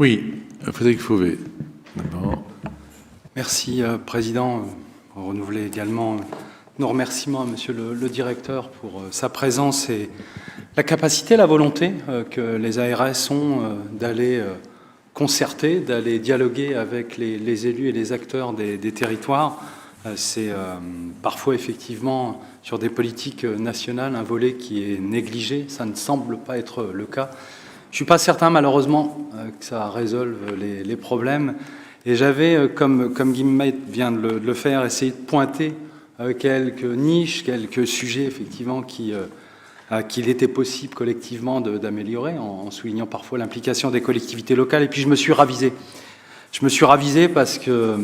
Oui, Frédéric Fauvet, d'abord. Merci, Président. Renouveler également nos remerciements à Monsieur le Directeur pour sa présence et la capacité, la volonté que les ARS ont d'aller concerter, d'aller dialoguer avec les élus et les acteurs des territoires. C'est parfois effectivement sur des politiques nationales un volet qui est négligé. Ça ne semble pas être le cas. Je ne suis pas certain, malheureusement, que ça résolve les problèmes. Et j'avais, comme Guillemette vient de le faire, essayé de pointer quelques niches, quelques sujets, effectivement, qu'il était possible collectivement d'améliorer, en soulignant parfois l'implication des collectivités locales. Et puis je me suis ravisé. Je me suis ravisé parce que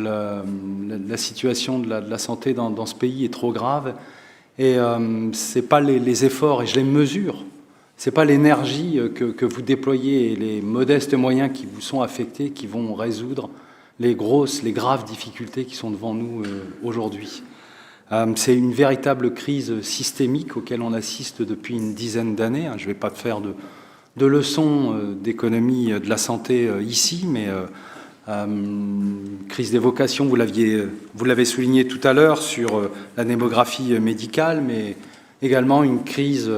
la situation de la santé dans ce pays est trop grave. Et ce n'est pas les efforts, et je les mesure, ce n'est pas l'énergie que vous déployez et les modestes moyens qui vous sont affectés qui vont résoudre les graves difficultés qui sont devant nous aujourd'hui. C'est une véritable crise systémique auquel on assiste depuis une dizaine d'années. Je ne vais pas te faire de leçons d'économie de la santé ici, mais crise des vocations, vous l'avez souligné tout à l'heure sur la démographie médicale, mais également une crise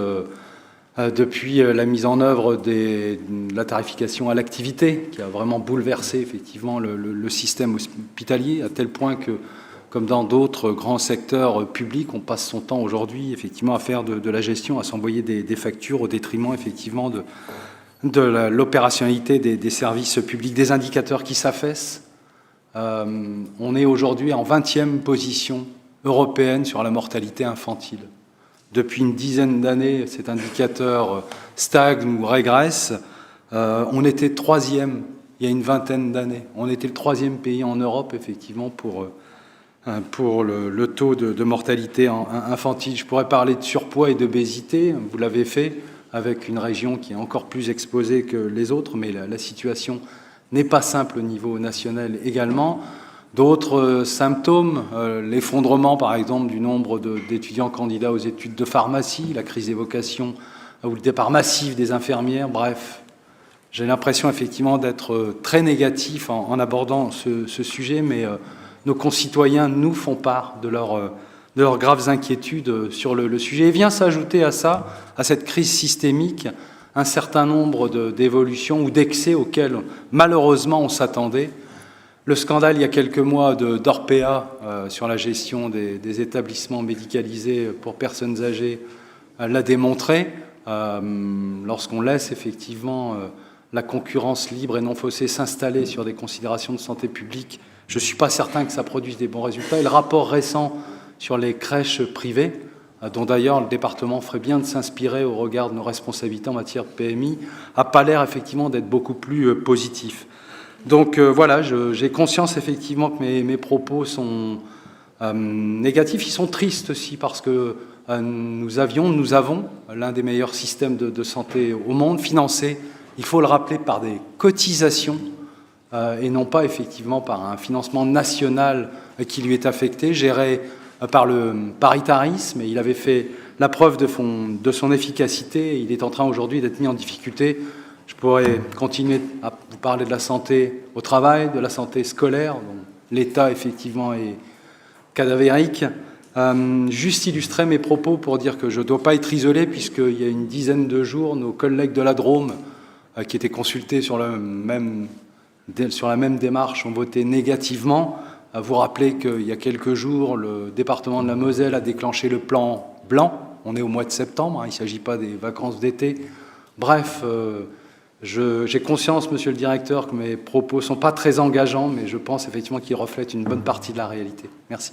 depuis la mise en œuvre de la tarification à l'activité, qui a vraiment bouleversé effectivement le système hospitalier, à tel point que, comme dans d'autres grands secteurs publics, on passe son temps aujourd'hui effectivement à faire de la gestion, à s'envoyer des factures au détriment effectivement de l'opérationnalité des services publics, des indicateurs qui s'affaissent. On est aujourd'hui en 20e position européenne sur la mortalité infantile. Depuis une dizaine d'années, cet indicateur stagne ou régresse. On était 3e il y a une vingtaine d'années. On était le 3e pays en Europe, effectivement, pour le taux de mortalité infantile. Je pourrais parler de surpoids et d'obésité. Vous l'avez fait avec une région qui est encore plus exposée que les autres, mais la situation n'est pas simple au niveau national également. D'autres symptômes, l'effondrement par exemple du nombre d'étudiants candidats aux études de pharmacie, la crise des vocations ou le départ massif des infirmières, bref. J'ai l'impression effectivement d'être très négatif en abordant ce sujet, mais nos concitoyens nous font part de leurs graves inquiétudes sur le sujet. Et vient s'ajouter à ça, à cette crise systémique, un certain nombre d'évolutions ou d'excès auxquels malheureusement on s'attendait. Le scandale, il y a quelques mois, d'Orpea sur la gestion des établissements médicalisés pour personnes âgées l'a démontré. Lorsqu'on laisse effectivement la concurrence libre et non faussée s'installer sur des considérations de santé publique, je ne suis pas certain que ça produise des bons résultats. Et le rapport récent sur les crèches privées, dont d'ailleurs le département ferait bien de s'inspirer au regard de nos responsabilités en matière de PMI, n'a pas l'air effectivement d'être beaucoup plus positif. Donc voilà, j'ai conscience effectivement que mes propos sont négatifs. Ils sont tristes aussi parce que nous avons l'un des meilleurs systèmes de santé au monde, financé, il faut le rappeler, par des cotisations et non pas effectivement par un financement national qui lui est affecté, géré par le paritarisme. Et il avait fait la preuve de son efficacité. Il est en train aujourd'hui d'être mis en difficulté. Je pourrais continuer à vous parler de la santé au travail, de la santé scolaire, dont l'état effectivement est cadavérique. Juste illustrer mes propos pour dire que je ne dois pas être isolé, puisqu'il y a une dizaine de jours, nos collègues de la Drôme, qui étaient consultés sur la même démarche, ont voté négativement. Vous rappelez qu'il y a quelques jours, le département de la Moselle a déclenché le plan blanc. On est au mois de septembre, il ne s'agit pas des vacances d'été. Bref, j'ai conscience, Monsieur le Directeur, que mes propos ne sont pas très engageants, mais je pense effectivement qu'ils reflètent une bonne partie de la réalité. Merci.